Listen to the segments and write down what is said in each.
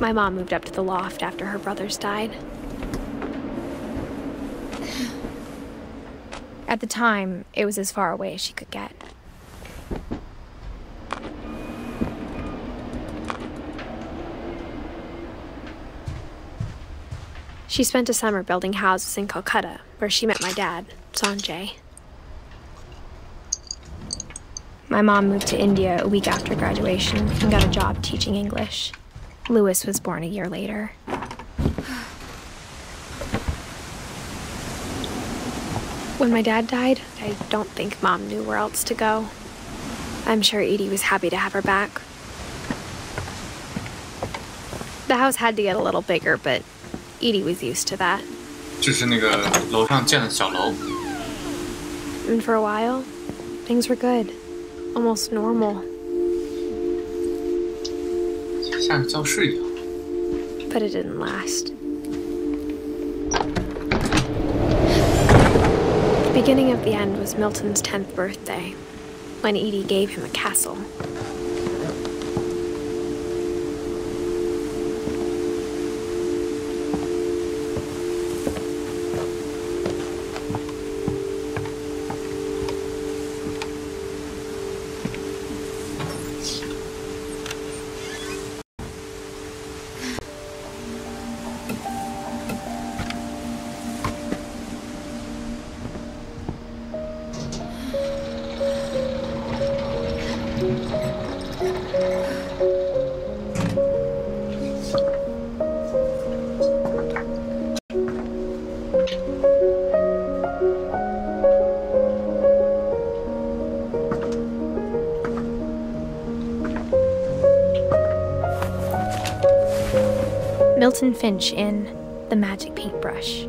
My mom moved up to the loft after her brothers died. At the time, it was as far away as she could get. She spent a summer building houses in Calcutta, where she met my dad, Sanjay. My mom moved to India a week after graduation and got a job teaching English. Louis was born a year later. When my dad died, I don't think Mom knew where else to go. I'm sure Edie was happy to have her back. The house had to get a little bigger, but Edie was used to that. 就是那个楼上建的小楼。 And for a while, things were good. Almost normal. 像教室一样。 But it didn't last. The beginning of the end was Milton's 10th birthday, when Edie gave him a castle. Milton Finch in The Magic Paintbrush.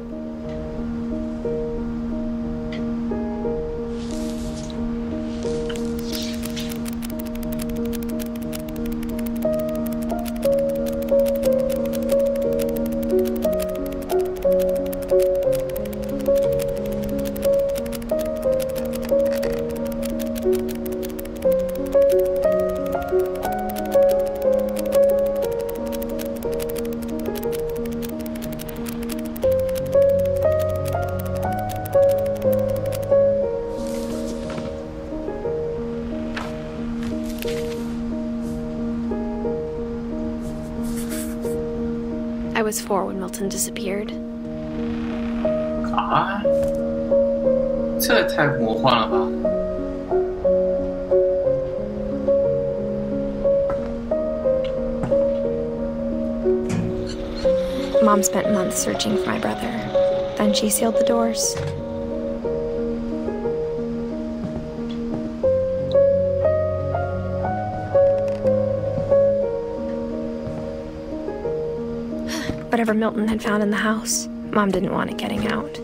I was 4 when Milton disappeared. 啊，这也太魔幻了吧！ Mom spent months searching for my brother. Then she sealed the doors. Whatever Milton had found in the house, Mom didn't want it getting out.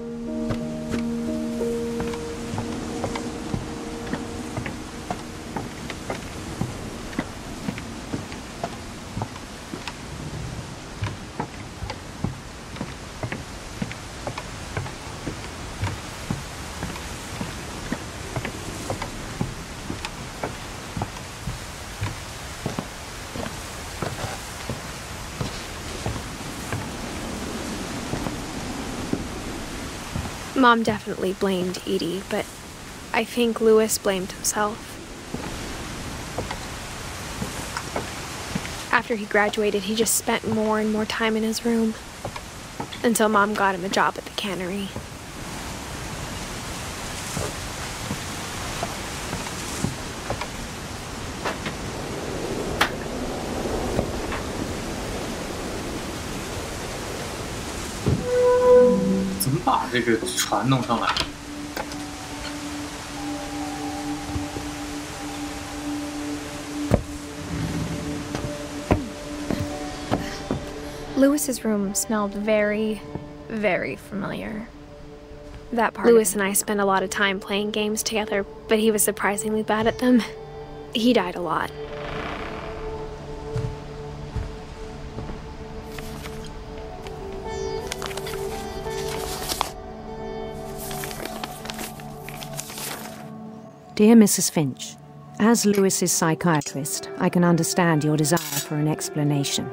Mom definitely blamed Edie, but I think Louis blamed himself. After he graduated, he just spent more and more time in his room, until Mom got him a job at the cannery. Louis's room smelled very, very familiar. That part. Louis and I spent a lot of time playing games together, but he was surprisingly bad at them. He died a lot. Dear Mrs. Finch, as Louis's psychiatrist, I can understand your desire for an explanation.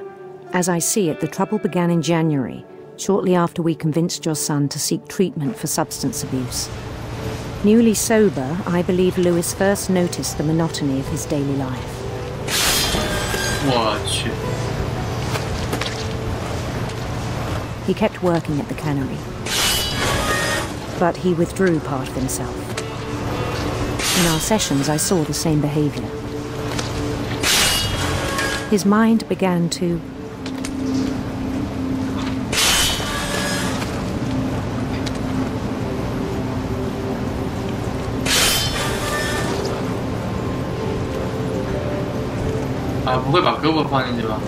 As I see it, the trouble began in January, shortly after we convinced your son to seek treatment for substance abuse. Newly sober, I believe Lewis first noticed the monotony of his daily life. 我去。 He kept working at the cannery, but he withdrew part of himself. In our sessions, I saw the same behavior. His mind began to不会把胳膊放进去吧？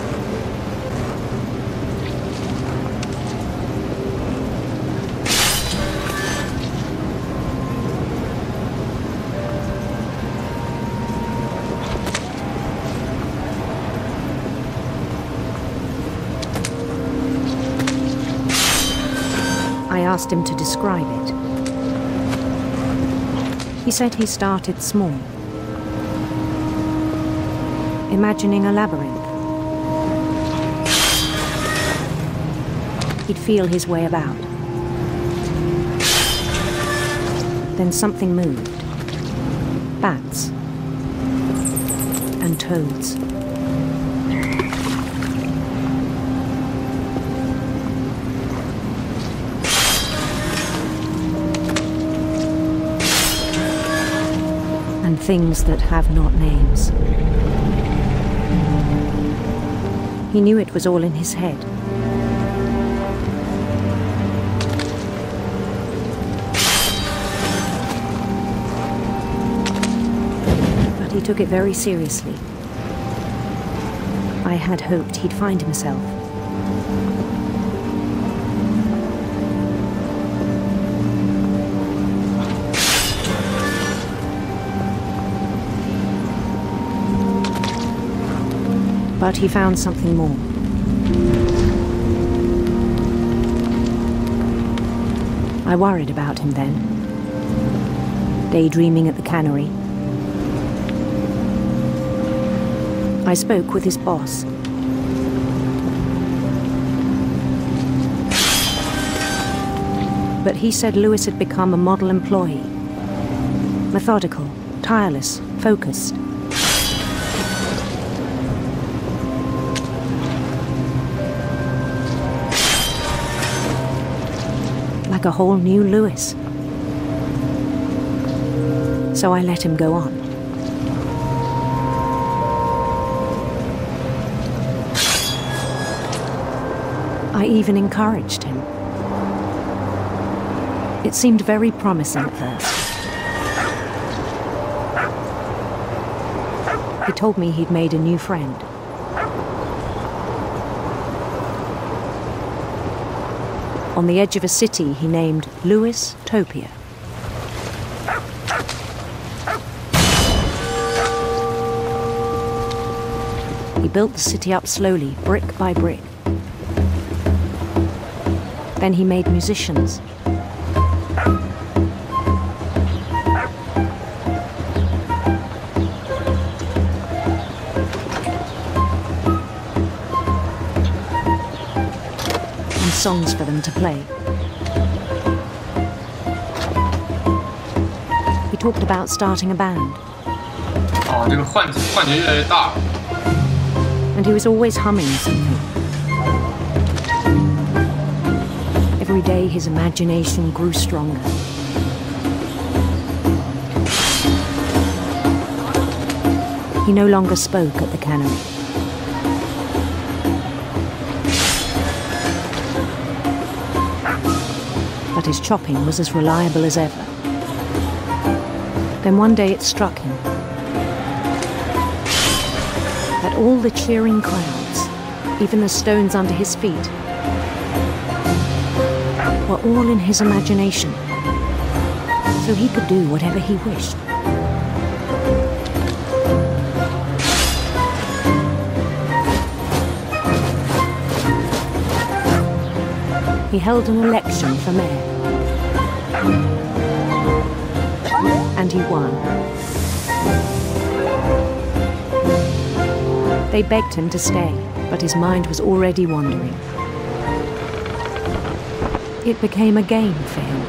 I asked him to describe it. He said he started small, imagining a labyrinth. He'd feel his way about. Then something moved. Bats and toads. And things that have not names. He knew it was all in his head. But he took it very seriously. I had hoped he'd find himself. But he found something more. I worried about him then, daydreaming at the cannery. I spoke with his boss. But he said Lewis had become a model employee. Methodical, tireless, focused. Like a whole new Lewis. So I let him go on. I even encouraged him. It seemed very promising at first. He told me he'd made a new friend. On the edge of a city he named Lewis Topia. He built the city up slowly, brick by brick. Then he made musicians. And songs for them to play. He talked about starting a band. 哦，这个幻觉越来越大。 And he was always humming something. Every day his imagination grew stronger. He no longer spoke at the cannery. But his chopping was as reliable as ever. Then one day it struck him that all the cheering crowds, even the stones under his feet, were all in his imagination, so he could do whatever he wished. He held an election for mayor, and he won. They begged him to stay. but his mind was already wandering. It became a game for him.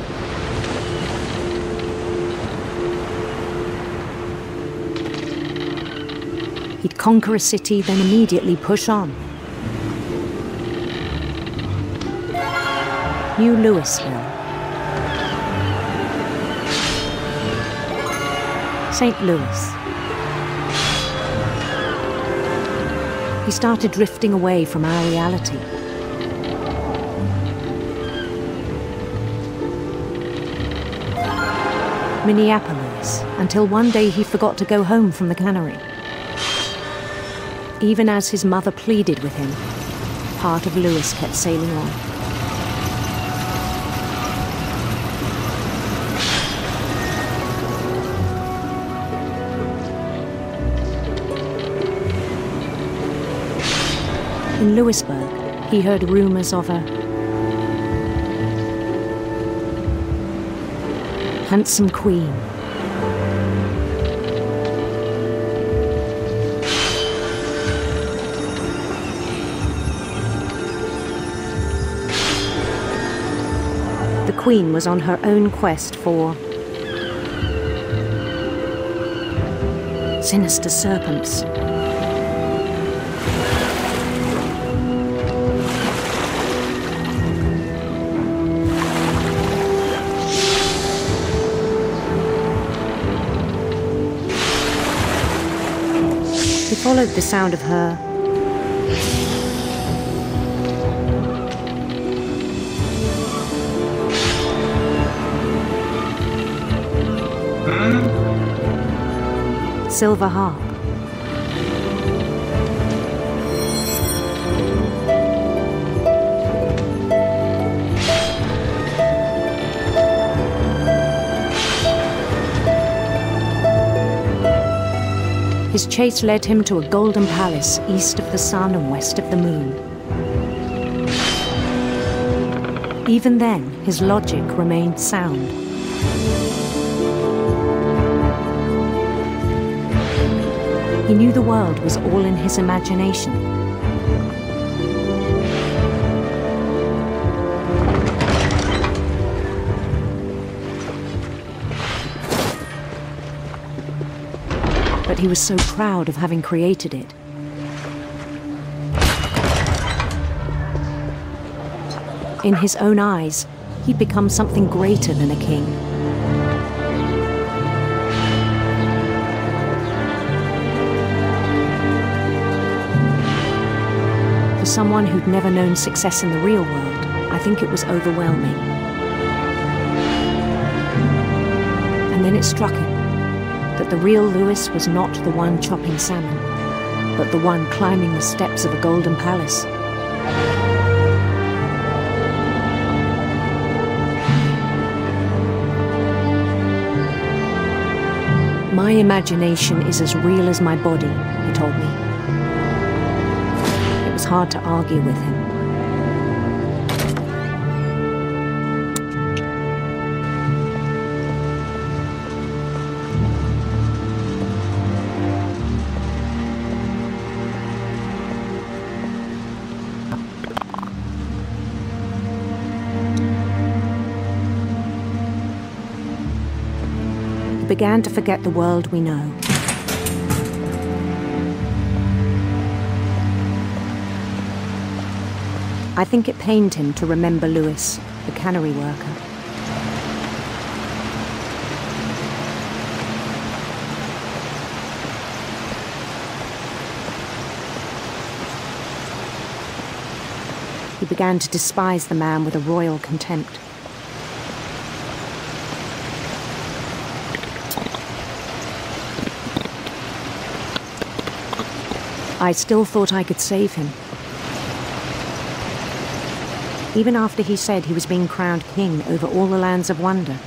He'd conquer a city, then immediately push on. New Louisville. St. Louis. He started drifting away from our reality. Minneapolis, until one day he forgot to go home from the cannery. Even as his mother pleaded with him, part of Louis kept sailing on. In Louisburg, he heard rumors of a handsome queen. The queen was on her own quest for sinister serpents. He followed the sound of her silver harp. His chase led him to a golden palace east of the sun and west of the moon. Even then, his logic remained sound. He knew the world was all in his imagination. But he was so proud of having created it. In his own eyes, he'd become something greater than a king. For someone who'd never known success in the real world, I think it was overwhelming. And then it struck him that the real Louis was not the one chopping salmon, but the one climbing the steps of a golden palace. My imagination is as real as my body, he told me. It was hard to argue with him. Began to forget the world we know. I think it pained him to remember Louis, the cannery worker. He began to despise the man with a royal contempt. I still thought I could save him. Even after he said he was being crowned king over all the lands of wonder.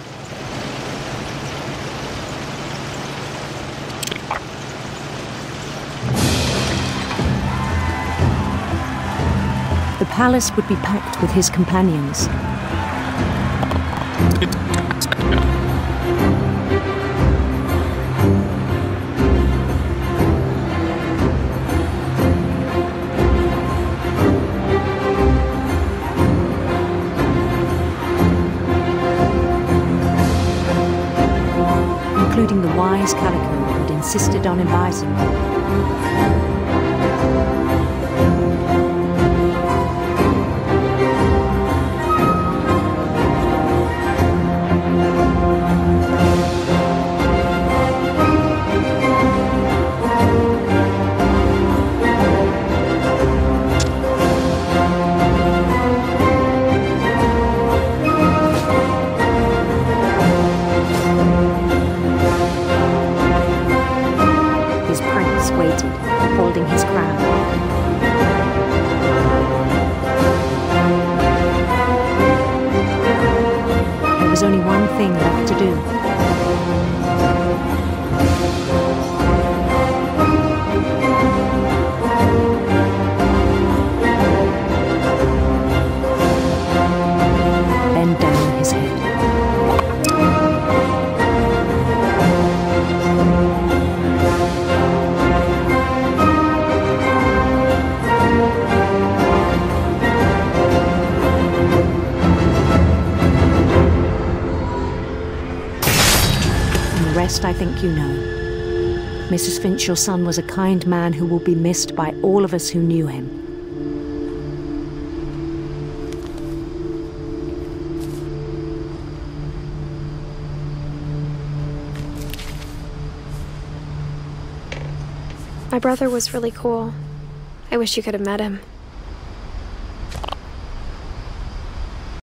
The palace would be packed with his companions. Mrs. Calico had insisted on advising me. Holding his crown. There was only one thing left to do. Bend down his head. I think you know. Mrs. Finch, your son was a kind man who will be missed by all of us who knew him. My brother was really cool. I wish you could have met him.